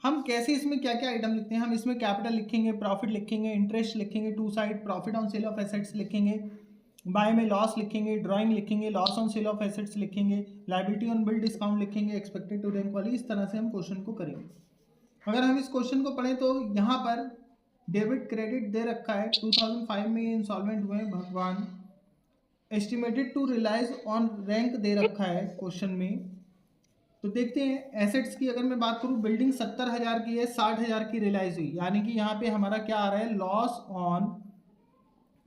हम कैसे इसमें क्या क्या आइटम लिखते हैं, हम इसमें कैपिटल लिखेंगे, प्रॉफिट लिखेंगे, इंटरेस्ट लिखेंगे, to side profit on sale of assets लिखेंगे, बाय में लॉस लिखेंगे, ड्राइंग लिखेंगे, loss on sale of assets लिखेंगे, लायबिलिटी ऑन बिल डिस्काउंट लिखेंगे, एक्सपेक्टेड टू रैंक वाली, इस तरह से हम क्वेश्चन को करेंगे। अगर हम इस क्वेश्चन को पढ़ें तो यहाँ पर डेबिट क्रेडिट दे रखा है, 2005 में इंसॉल्वेंट हुए भगवान, estimated to realise on rank दे रखा है क्वेश्चन में। तो देखते हैं एसेट्स की अगर मैं बात करूं, बिल्डिंग 70,000 की है, 60,000 की रियलाइज हुई, यानी कि यहाँ पे हमारा क्या आ रहा है, loss on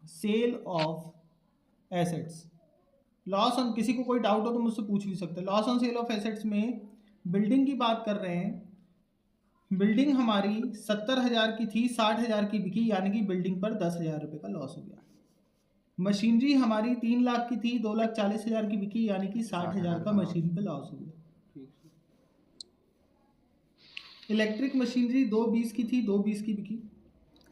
sale of assets. Loss on, किसी को कोई डाउट हो तो मुझसे पूछ भी सकते हैं। Loss on sale of assets में बिल्डिंग की बात कर रहे हैं, बिल्डिंग हमारी 70,000 की थी, 60,000 की बिकी, यानी कि बिल्डिंग पर 10,000 रुपये का लॉस हो गया। मशीनरी हमारी 3 लाख की थी, 2,40,000 की बिकी, यानी कि 60,000 का मशीन पे लॉस हो गया। इलेक्ट्रिक मशीनरी 220 की थी, 220 की बिकी।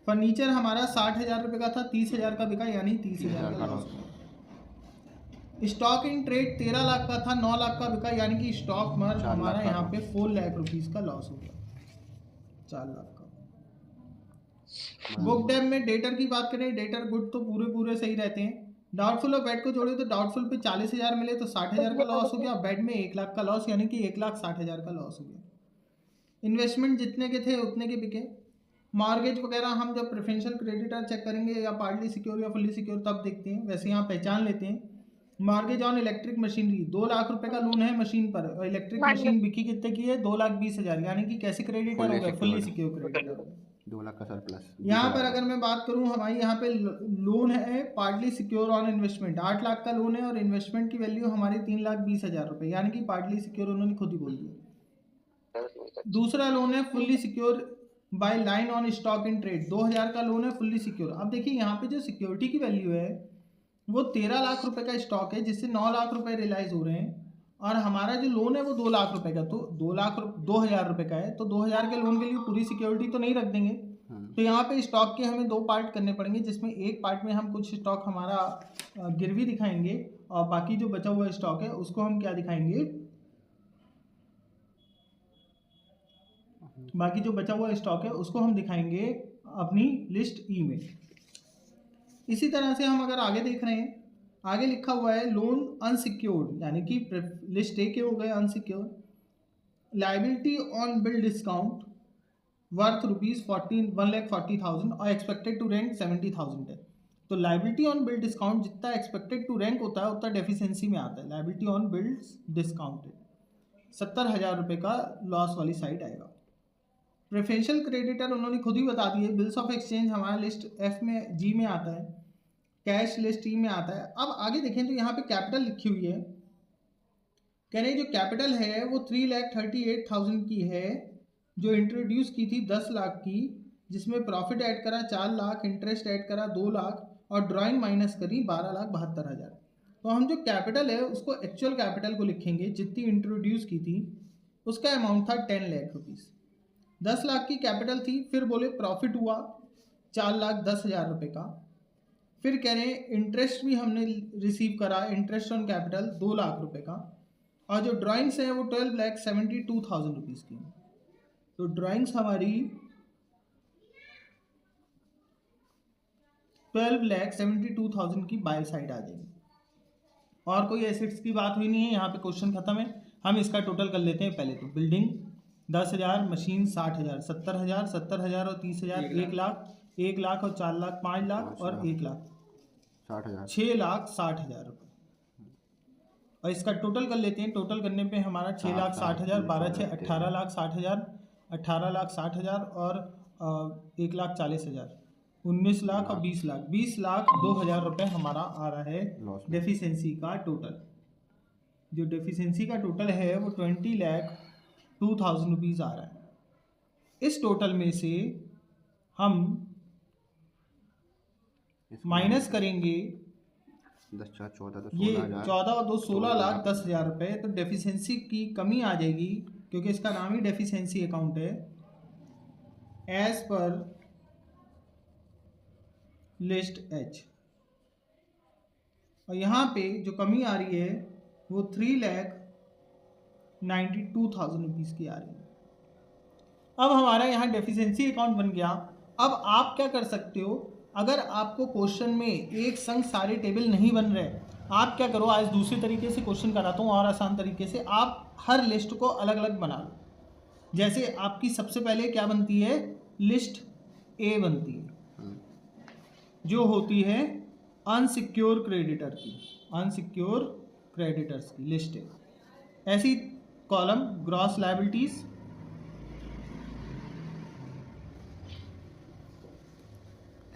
फर्नीचर हमारा 60,000 रुपये का था, 30,000 का बिका, यानी 30,000 का लॉस हुआ। स्टॉक इन ट्रेड 13 लाख का था, 9 लाख का बिका, यानी कि स्टॉक मार हमारा यहाँ पे 4 लाख रुपीस का लॉस हो गया, 4 लाख का। बुक डेब में डेटर की बात करें, डेटर गुड तो पूरे सही रहते हैं। डाउटफुल और बेड को जोड़े तो डाउटफुल पे 40,000 मिले तो 60,000 का लॉस हो गया, बेड में 1 लाख का लॉस, यानी कि 1,60,000 का लॉस हो गया। इन्वेस्टमेंट जितने के थे उतने के बिके। मॉर्गेज वगैरह हम जब प्रेफरेंशियल क्रेडिटर चेक करेंगे या पार्टली सिक्योर या फुल्ली सिक्योर तब देखते हैं, वैसे यहाँ पहचान लेते हैं। Mortgage on electric machinery 2 lakh रुपए का लोन है मशीन पर, और इलेक्ट्रिक मशीन बिकी कितने की है, 2,20,000, यानी कि कैसे क्रेडिटर हो गया, फुल्ली सिक्योर क्रेडिटर हो गया, 2 लाख का सरप्लस। यहाँ पर अगर मैं बात करूँ, हमारी यहाँ पे लोन है partly secure on investment, 8 lakh का लोन है और इन्वेस्टमेंट की वैल्यू हमारी 3,20,000 रुपये, यानी कि पार्टली सिक्योर उन्होंने खुद ही बोल दिया। दूसरा लोन है fully secure by line on stock in trade, 2,000 का लोन है फुल्ली सिक्योर। अब देखिए यहाँ पे जो सिक्योरिटी की वैल्यू है वो 13 लाख रुपए का स्टॉक है, जिससे 9 लाख रुपए रियलाइज हो रहे हैं, और हमारा जो लोन है वो 2 लाख रुपए का, तो 2,000 रुपए का है, तो 2,000 के लोन के लिए पूरी सिक्योरिटी तो नहीं रख देंगे। तो यहाँ पे स्टॉक के हमें 2 पार्ट करने पड़ेंगे, जिसमें एक पार्ट में हम कुछ स्टॉक हमारा गिरवी दिखाएंगे, और बाकी जो बचा हुआ स्टॉक है उसको हम क्या दिखाएंगे, बाकी जो बचा हुआ स्टॉक है उसको हम दिखाएंगे अपनी लिस्ट ई में। इसी तरह से हम अगर आगे देख रहे हैं, आगे लिखा हुआ है लोन अनसिक्योर्ड, यानी कि लिस्ट ए के हो गए unsecured. Liability on bill discount worth ₹1,40,000 और एक्सपेक्टेड टू रैंक 70,000 है। तो लाइबिलिटी ऑन बिल डिस्काउंट जितना एक्सपेक्टेड टू रैंक होता है उतना डेफिशिएंसी में आता है। लाइबिलिटी ऑन बिल डिस्काउंटेड 70,000 रुपये का लॉस वाली साइड आएगा। प्रेफरेंशियल क्रेडिटर उन्होंने खुद ही बता दिए, बिल्स ऑफ एक्सचेंज हमारा लिस्ट एफ में जी में आता है, कैश लिस्ट ई में आता है। अब आगे देखें तो यहाँ पे कैपिटल लिखी हुई है, कह रहे जो कैपिटल है वो 3,38,000 की है, जो इंट्रोड्यूस की थी 10 लाख की, जिसमें प्रॉफिट ऐड करा 4 लाख, इंटरेस्ट ऐड करा 2 लाख और ड्राइंग माइनस करी 12,72,000। तो हम जो कैपिटल है उसको एक्चुअल कैपिटल को लिखेंगे, जितनी इंट्रोड्यूस की थी उसका अमाउंट था 10 लाख रुपीज़। 10 लाख की कैपिटल थी, फिर बोले प्रॉफिट हुआ 4,10,000 रुपये का, फिर कह रहे हैं इंटरेस्ट भी हमने रिसीव करा, इंटरेस्ट ऑन कैपिटल 2 लाख रुपए का, और जो ड्राइंग्स हैं वो 12,72,000 रुपीज़ की। तो ड्राइंग्स हमारी 12,72,000 की बाय साइड आ जाएगी। और कोई एसेट्स की बात हुई नहीं है, यहाँ पे क्वेश्चन खत्म है। हम इसका टोटल कर लेते हैं। पहले तो बिल्डिंग 10,000, मशीन 60,000, 70,000, 70,000 और 30,000, 1 लाख, 1 लाख और 4 लाख, 5 लाख और 1 लाख, 60,000, 6,60,000 रुपये। और इसका टोटल कर लेते हैं। टोटल करने पे हमारा 6,60,000, 12 6 18,60,000, 18,60,000 और 1,40,000, 19 लाख और 20 लाख, 20,02,000 रुपये हमारा आ रहा है डेफिशिएंसी का टोटल। जो डेफिशिएंसी का टोटल है वो 20,02,000 रुपीज़ आ रहा है। इस टोटल में से हम माइनस करेंगे 10 4 14 तो ये 16,000, 14 और 2 16,10,000 रुपये, तो डेफिशिएंसी की कमी आ जाएगी, क्योंकि इसका नाम ही डेफिशिएंसी अकाउंट है। एज पर लिस्ट एच, और यहाँ पे जो कमी आ रही है वो 3,92,000 रुपीज़ की आ रही है। अब हमारा यहाँ डेफिशिएंसी अकाउंट बन गया। अब आप क्या कर सकते हो, अगर आपको क्वेश्चन में एक संग सारे टेबल नहीं बन रहे, आप क्या करो, आज दूसरे तरीके से क्वेश्चन कराता हूँ और आसान तरीके से। आप हर लिस्ट को अलग अलग बना लो। जैसे आपकी सबसे पहले क्या बनती है, लिस्ट ए बनती है, जो होती है अनसिक्योर क्रेडिटर की, अनसिक्योर क्रेडिटर्स की लिस्ट है। ऐसी column gross liabilities,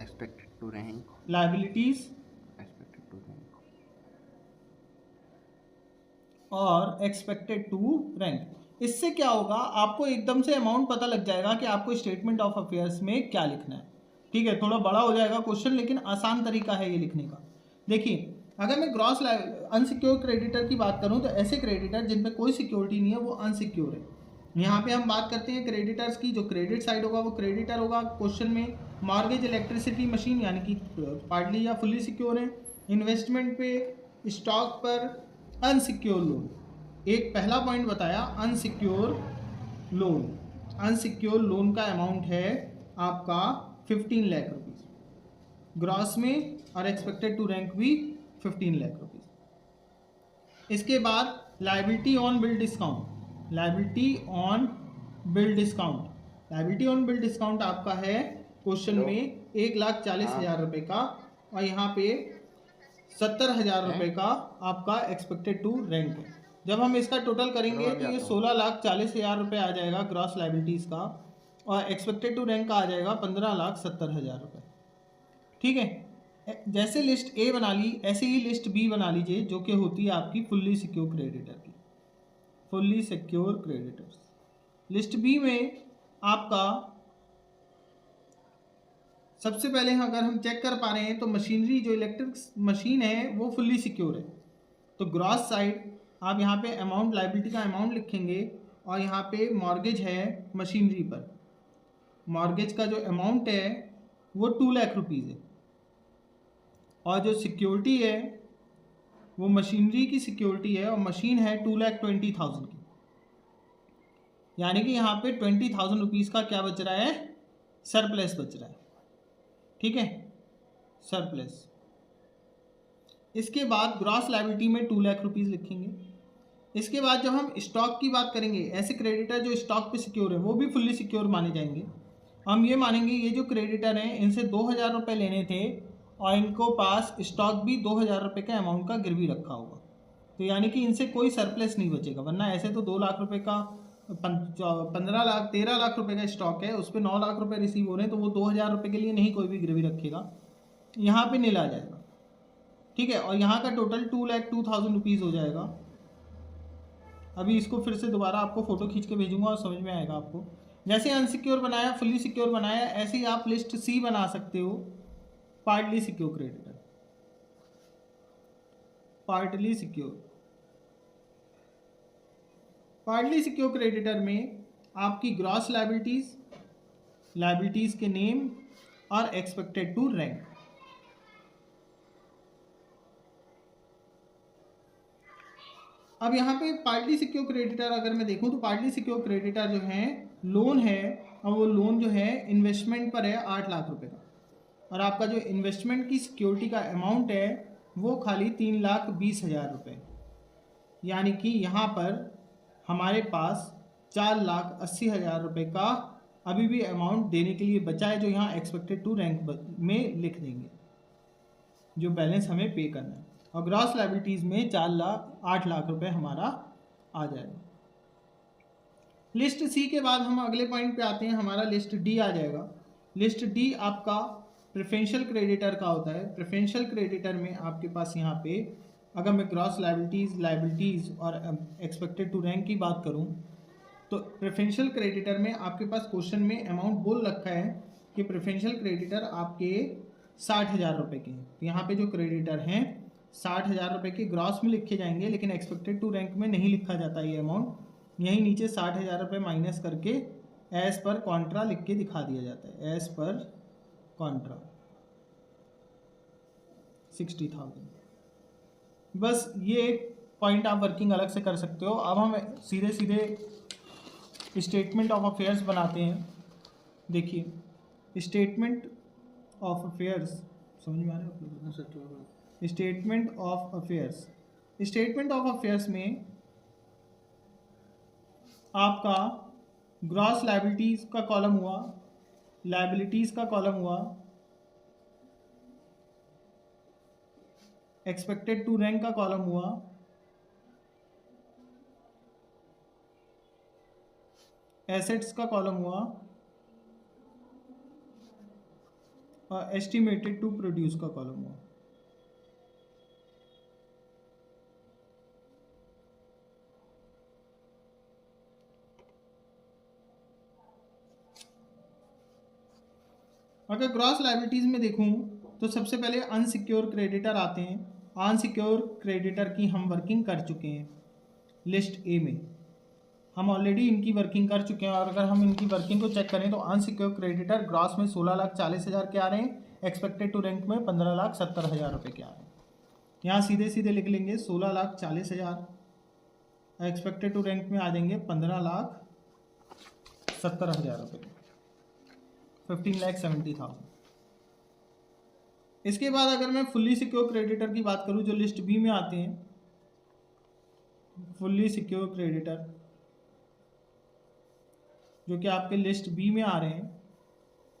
expected to rank, liabilities expected to rank, और एक्सपेक्टेड टू रैंक। इससे क्या होगा, आपको एकदम से अमाउंट पता लग जाएगा कि आपको स्टेटमेंट ऑफ अफेयर्स में क्या लिखना है। ठीक है, थोड़ा बड़ा हो जाएगा क्वेश्चन, लेकिन आसान तरीका है ये लिखने का। देखिए, अगर मैं ग्रॉस अनसिक्योर क्रेडिटर की बात करूं तो ऐसे क्रेडिटर जिन पे कोई सिक्योरिटी नहीं है वो अनसिक्योर है। यहाँ पे हम बात करते हैं क्रेडिटर्स की, जो क्रेडिट साइड होगा वो क्रेडिटर होगा क्वेश्चन में। मॉर्गेज, इलेक्ट्रिसिटी, मशीन यानी कि पार्टली या फुल्ली सिक्योर है। इन्वेस्टमेंट पे, स्टॉक पर, अनसिक्योर लोन। एक पहला पॉइंट बताया अनसिक्योर लोन। अनसिक्योर लोन का अमाउंट है आपका 15 लाख रुपीज़ ग्रॉस में, और एक्सपेक्टेड टू रैंक भी 15 लाख रुपीज़। इसके बाद liability on bill discount, liability on bill discount, liability on bill discount आपका है क्वेश्चन में 1,40,000 रुपये का, और यहाँ पे 70,000 रुपये का आपका एक्सपेक्टेड टू रैंक है। जब हम इसका टोटल करेंगे तो ये 16,40,000 रुपये आ जाएगा ग्रॉस लायबिलिटीज़ का, और एक्सपेक्टेड टू रैंक का आ जाएगा 15,70,000 रुपये। ठीक है, जैसे लिस्ट ए बना ली ऐसे ही लिस्ट बी बना लीजिए, जो कि होती है आपकी फुल्ली सिक्योर क्रेडिटर की, fully secure creditors. List B में आपका सबसे पहले अगर हम चेक कर पा रहे हैं तो मशीनरी, जो इलेक्ट्रिक मशीन है वो फुल्ली सिक्योर है। तो ग्रॉस साइड आप यहाँ पे अमाउंट, लायबिलिटी का अमाउंट लिखेंगे, और यहाँ पे मॉर्गेज है मशीनरी पर, मॉर्गेज का जो अमाउंट है वो 2 लाख रुपीज़ है, और जो सिक्योरिटी है वो मशीनरी की सिक्योरिटी है, और मशीन है 2,20,000 की। यानी कि यहाँ पे 20,000 रुपीज़ का क्या बच रहा है, सरप्लस बच रहा है। ठीक है, सरप्लस। इसके बाद ग्रॉस लायबिलिटी में 2 लाख रुपीज़ लिखेंगे। इसके बाद जब हम स्टॉक की बात करेंगे, ऐसे क्रेडिटर जो स्टॉक पे सिक्योर है वो भी फुल्ली सिक्योर माने जाएंगे। हम ये मानेंगे ये जो क्रेडिटर हैं इनसे 2,000 रुपये लेने थे, और इनको पास स्टॉक भी 2,000 रुपये के अमाउंट का गिरवी रखा होगा, तो यानी कि इनसे कोई सरप्लस नहीं बचेगा। वरना ऐसे तो 2 लाख रुपये का 13 लाख रुपये का स्टॉक है, उस पर 9 लाख रुपये रिसीव हो रहे हैं, तो वो 2,000 रुपये के लिए नहीं कोई भी गिरवी रखेगा, यहाँ पे नील आ जाएगा। ठीक है, और यहाँ का टोटल 2,02,000 रुपीज़ हो जाएगा। अभी इसको फिर से दोबारा आपको फ़ोटो खींच के भेजूंगा और समझ में आएगा आपको। जैसे अनसिक्योर बनाया, फुल्ली सिक्योर बनाया, ऐसे ही आप लिस्ट सी बना सकते हो, partly secure creditor, partly secure. Partly secure creditor में आपकी ग्रॉस लायबिलिटीज, लायबिलिटीज के नेम और एक्सपेक्टेड टू रैंक। अब यहाँ पे पार्टली सिक्योर क्रेडिटर अगर मैं देखूँ तो पार्टली सिक्योर क्रेडिटर जो है लोन है, और वो लोन जो है इन्वेस्टमेंट पर है 8 लाख रुपए का, और आपका जो इन्वेस्टमेंट की सिक्योरिटी का अमाउंट है वो खाली 3,20,000 रुपये। यानी कि यहाँ पर हमारे पास 4,80,000 रुपये का अभी भी अमाउंट देने के लिए बचा है, जो यहाँ एक्सपेक्टेड टू रैंक में लिख देंगे, जो बैलेंस हमें पे करना है। और ग्रॉस लायबिलिटीज़ में 8 लाख रुपए हमारा आ जाएगा। लिस्ट सी के बाद हम अगले पॉइंट पे आते हैं, हमारा लिस्ट डी आ जाएगा। लिस्ट डी आपका प्रेफरेंशियल क्रेडिटर का होता है। प्रेफरेंशियल क्रेडिटर में आपके पास यहाँ पे अगर मैं ग्रॉस लायबिलिटीज़ और एक्सपेक्टेड टू रैंक की बात करूँ तो प्रेफरेंशियल क्रेडिटर में आपके पास क्वेश्चन में अमाउंट बोल रखा है कि प्रेफरेंशियल क्रेडिटर आपके 60,000 रुपये के हैं। तो यहाँ पे जो क्रेडिटर हैं 60,000 रुपये के ग्रॉस में लिखे जाएंगे, लेकिन एक्सपेक्टेड टू रैंक में नहीं लिखा जाता ये अमाउंट। यहीं नीचे 60,000 रुपये माइनस करके एज पर कॉन्ट्रा लिख के दिखा दिया जाता है। As per Contra 60,000। बस ये एक पॉइंट आप वर्किंग अलग से कर सकते हो। अब हम सीधे सीधे स्टेटमेंट ऑफ अफेयर्स बनाते हैं। देखिए स्टेटमेंट ऑफ अफेयर्स समझ में आ रहा है आप लोगों को? Statement of affairs, statement of affairs में आपका ग्रॉस लायबिलिटीज़ का कॉलम हुआ, लायबिलिटीज़ का कॉलम हुआ, एक्सपेक्टेड टू रैंक का कॉलम हुआ, एसेट्स का कॉलम हुआ और एस्टिमेटेड टू प्रोड्यूस का कॉलम हुआ। अगर ग्रॉस लायबिलिटीज़ में देखूं तो सबसे पहले अनसिक्योर क्रेडिटर आते हैं। अनसिक्योर क्रेडिटर की हम वर्किंग कर चुके हैं लिस्ट ए में, हम ऑलरेडी इनकी वर्किंग कर चुके हैं। और अगर हम इनकी वर्किंग को चेक करें तो अनसिक्योर क्रेडिटर ग्रॉस में 16,40,000 के आ रहे हैं, एक्सपेक्टेड टू रैंक में 15,70,000 रुपये के आ रहे हैं। यहाँ सीधे सीधे लिख लेंगे 16,40,000, एक्सपेक्टेड टू रैंक में आ जाएंगे 15,70,000 रुपये, 15,70,000। इसके बाद अगर मैं फुल्ली सिक्योर क्रेडिटर की बात करूं जो लिस्ट बी में आते हैं, फुल्ली सिक्योर क्रेडिटर जो कि आपके लिस्ट बी में आ रहे हैं,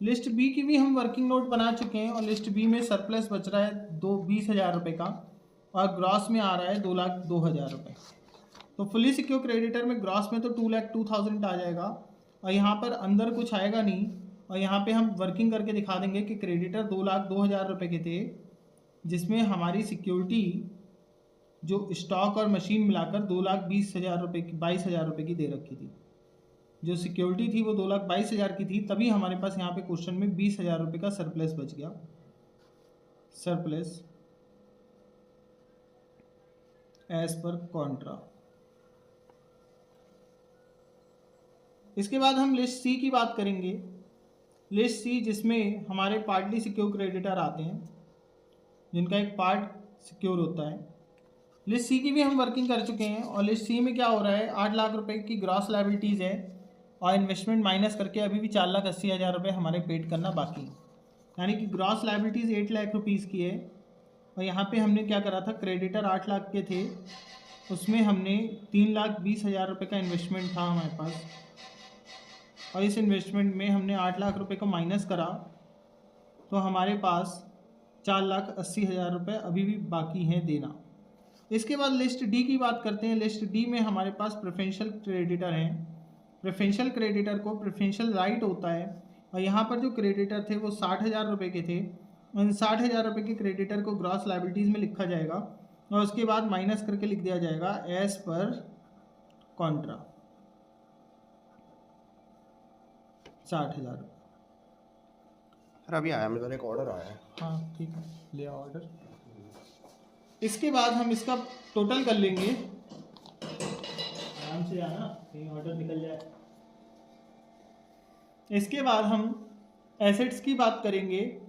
लिस्ट बी की भी हम वर्किंग नोट बना चुके हैं और लिस्ट बी में सरप्लस बच रहा है 20,000 रुपये का और ग्रॉस में आ रहा है 2,02,000 रुपये। तो फुल्ली सिक्योर क्रेडिटर में ग्रॉस में तो 2,02,000 आ जाएगा और यहाँ पर अंदर कुछ आएगा नहीं। और यहाँ पे हम वर्किंग करके दिखा देंगे कि क्रेडिटर 2,02,000 रुपये के थे, जिसमें हमारी सिक्योरिटी जो स्टॉक और मशीन मिलाकर 2,20,000 रुपये की 22,000 रुपये की दे रखी थी। जो सिक्योरिटी थी वो 2,22,000 की थी, तभी हमारे पास यहाँ पे क्वेश्चन में 20,000 रुपये का सरप्लस बच गया, सरप्लस एज पर कॉन्ट्रा। इसके बाद हम लिस्ट सी की बात करेंगे। लिस्ट सी जिसमें हमारे पार्टली सिक्योर क्रेडिटर आते हैं, जिनका एक पार्ट सिक्योर होता है। लिस्ट सी की भी हम वर्किंग कर चुके हैं और लिस्ट सी में क्या हो रहा है, 8 लाख रुपए की ग्रॉस लायबिलिटीज़ है और इन्वेस्टमेंट माइनस करके अभी भी 4,80,000 रुपये हमारे पेड करना बाकी है। यानी कि ग्रॉस लायबिलिटीज़ 8 लाख रुपीज़ की है और यहाँ पे हमने क्या करा था, क्रेडिटर 8 लाख के थे, उसमें हमने 3,20,000 रुपये का इन्वेस्टमेंट था हमारे पास और इस इन्वेस्टमेंट में हमने 8 लाख रुपए को माइनस करा तो हमारे पास 4,80,000 रुपये अभी भी बाकी हैं देना। इसके बाद लिस्ट डी की बात करते हैं। लिस्ट डी में हमारे पास प्रेफरेंशियल क्रेडिटर हैं। प्रेफरेंशियल क्रेडिटर को प्रेफरेंशियल राइट होता है और यहाँ पर जो क्रेडिटर थे वो 60,000 रुपये के थे। उन 60,000 रुपये के क्रेडिटर को ग्रॉस लायबिलिटीज़ में लिखा जाएगा और उसके बाद माइनस करके लिख दिया जाएगा एज पर कॉन्ट्रा 60,000 रुपये। सर अभी आया मेरे एक ऑर्डर आया है। हाँ ठीक है, ले आओ ऑर्डर। इसके बाद हम इसका टोटल कर लेंगे, आराम से आना कहीं ऑर्डर निकल जाए। इसके बाद हम एसेट्स की बात करेंगे।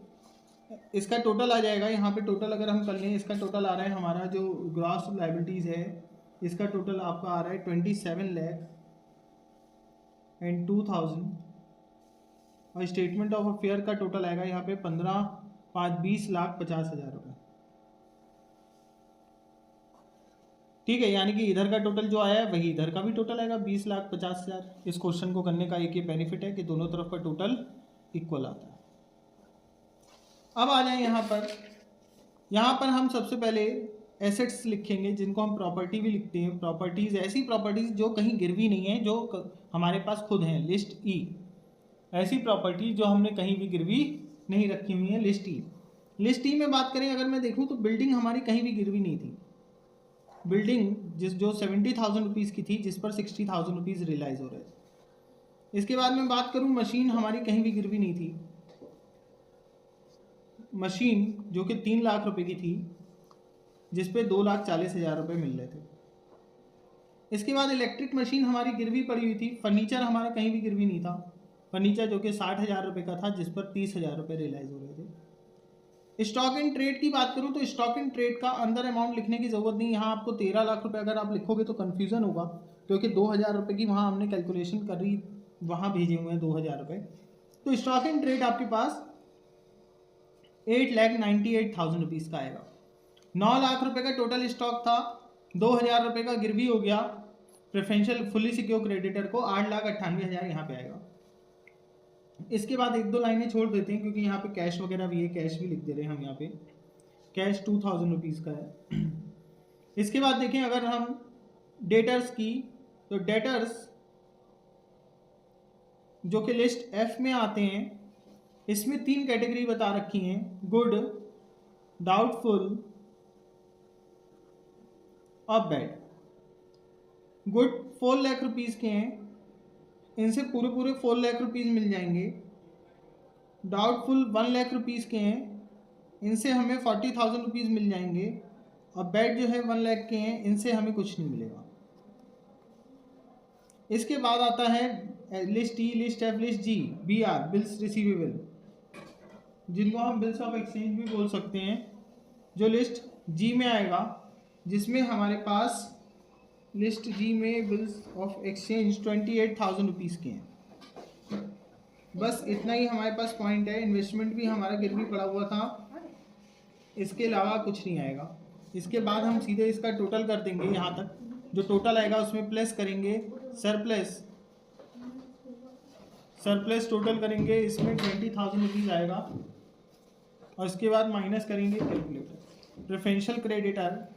इसका टोटल आ जाएगा, यहाँ पे टोटल अगर हम कर लें, इसका टोटल आ रहा है हमारा जो ग्रॉस लायबिलिटीज़ है, इसका टोटल आपका आ रहा है 27,02,000 और स्टेटमेंट ऑफ अफेयर का टोटल आएगा यहाँ पे 20,50,000 रुपये। ठीक है, यानी कि इधर का टोटल जो आया है वही इधर का भी टोटल आएगा 20,50,000। इस क्वेश्चन को करने का एक ये बेनिफिट है कि दोनों तरफ का टोटल इक्वल आता है। अब आ जाए यहाँ पर हम सबसे पहले एसेट्स लिखेंगे, जिनको हम प्रॉपर्टी भी लिखते हैं। प्रॉपर्टीज़, ऐसी प्रॉपर्टीज़ जो कहीं गिरवी नहीं है, जो हमारे पास खुद हैं, लिस्ट ई। ऐसी प्रॉपर्टी जो हमने कहीं भी गिरवी नहीं रखी हुई है, लिस्ट ई। लिस्ट ई में बात करें अगर मैं देखूं तो बिल्डिंग हमारी कहीं भी गिरवी नहीं थी। बिल्डिंग जो 70,000 रुपीज़ की थी, जिस पर 60,000 रुपीज़ रियलाइज़ हो रहे थे। इसके बाद मैं बात करूं, मशीन हमारी कहीं भी गिरवी नहीं थी। मशीन जो कि 3 लाख रुपए की थी, जिस पे 2,40,000 रुपये मिल रहे थे। इसके बाद इलेक्ट्रिक मशीन हमारी गिरवी पड़ी हुई थी। फर्नीचर हमारा कहीं भी गिरवी नहीं था। फर्नीचर जो कि 60,000 रुपये का था, जिस पर 30,000 रुपये रियलाइज़ हो रहे थे। स्टॉक इन ट्रेड की बात करूं तो स्टॉक इन ट्रेड का अंदर अमाउंट लिखने की ज़रूरत नहीं। यहाँ आपको 13 लाख रुपए अगर आप लिखोगे तो कन्फ्यूज़न होगा, क्योंकि 2,000 रुपये की वहाँ हमने कैलकुलेशन करी, वहाँ भेजे हुए हैं 2,000 रुपये। तो स्टॉक इन ट्रेड आपके पास 8,98,000 रुपीज़ का आएगा। 9 लाख रुपए का टोटल स्टॉक था, 2,000 रुपये का गिरवी हो गया प्रेफरेंशियल फुली सिक्योर क्रेडिटर को, 8,98,000 यहाँ पे आएगा। इसके बाद एक दो लाइनें छोड़ देते हैं क्योंकि यहाँ पे कैश वगैरह भी है, कैश भी लिख दे रहे हैं हम यहाँ पे। कैश 2,000 रुपीज़ का है। इसके बाद देखें अगर हम डेटर्स की, तो डेटर्स जो कि लिस्ट एफ में आते हैं, इसमें 3 कैटेगरी बता रखी हैं, गुड, डाउटफुल और बैड। गुड 4 लाख रुपीज़ के हैं, इनसे पूरे 4 लाख रुपीज़ मिल जाएंगे। डाउटफुल 1 लाख रुपीज़ के हैं, इनसे हमें 40,000 रुपीज़ मिल जाएंगे। और बैड जो है 1 लाख के हैं, इनसे हमें कुछ नहीं मिलेगा। इसके बाद आता है list E, list F, list G, B R, bills receivable, जिनको हम बिल्स ऑफ एक्सचेंज भी बोल सकते हैं। जो लिस्ट जी में आएगा, जिसमें हमारे पास लिस्ट जी में बिल्स ऑफ एक्सचेंज 28,000 रुपीज़ के हैं। बस इतना ही हमारे पास पॉइंट है। इन्वेस्टमेंट भी हमारा गिरवी पड़ा हुआ था, इसके अलावा कुछ नहीं आएगा। इसके बाद हम सीधे इसका टोटल कर देंगे। यहाँ तक जो टोटल आएगा उसमें प्लस करेंगे सरप्लस टोटल करेंगे, इसमें 20,000 रुपीज़ आएगा। और इसके बाद माइनस करेंगे कैलकुलेटर प्रेफरेंशियल क्रेडिटर,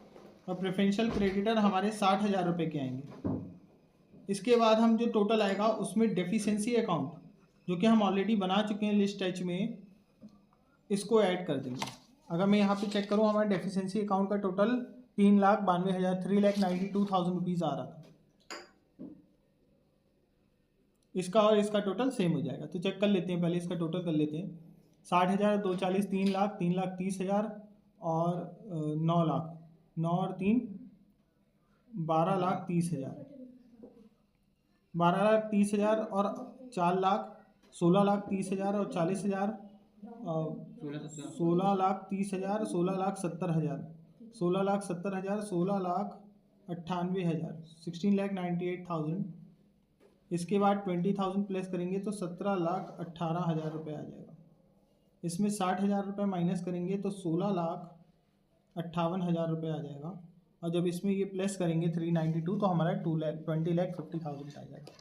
और प्रेफरेंशियल क्रेडिटर हमारे 60,000 रुपये के आएंगे। इसके बाद हम जो टोटल आएगा उसमें डेफिशिएंसी अकाउंट, जो कि हम ऑलरेडी बना चुके हैं लिस्ट एच में, इसको ऐड कर देंगे। अगर मैं यहाँ पे चेक करूँ, हमारे डेफिशिएंसी अकाउंट का टोटल 3,92,000 3,92,000 रुपीज़ आ रहा था। इसका और इसका टोटल सेम हो जाएगा। तो चेक कर लेते हैं, पहले इसका टोटल कर लेते हैं। 60,000 2 40 3 लाख 3,30,000 और 9 लाख 9 और 3 12,30,000 12,30,000 और 4 लाख 16,30,000 और 40,000 16,30,000 16,70,000 16,70,000 16,98,000 16,98,000। इसके बाद 20,000 प्लस करेंगे तो 17,18,000 रुपये आ जाएगा। इसमें 60,000 रुपये माइनस करेंगे तो 16,58,000 रुपये आ जाएगा। और जब इसमें ये प्लस करेंगे 392 तो हमारा 20,50,000 आ जाएगा।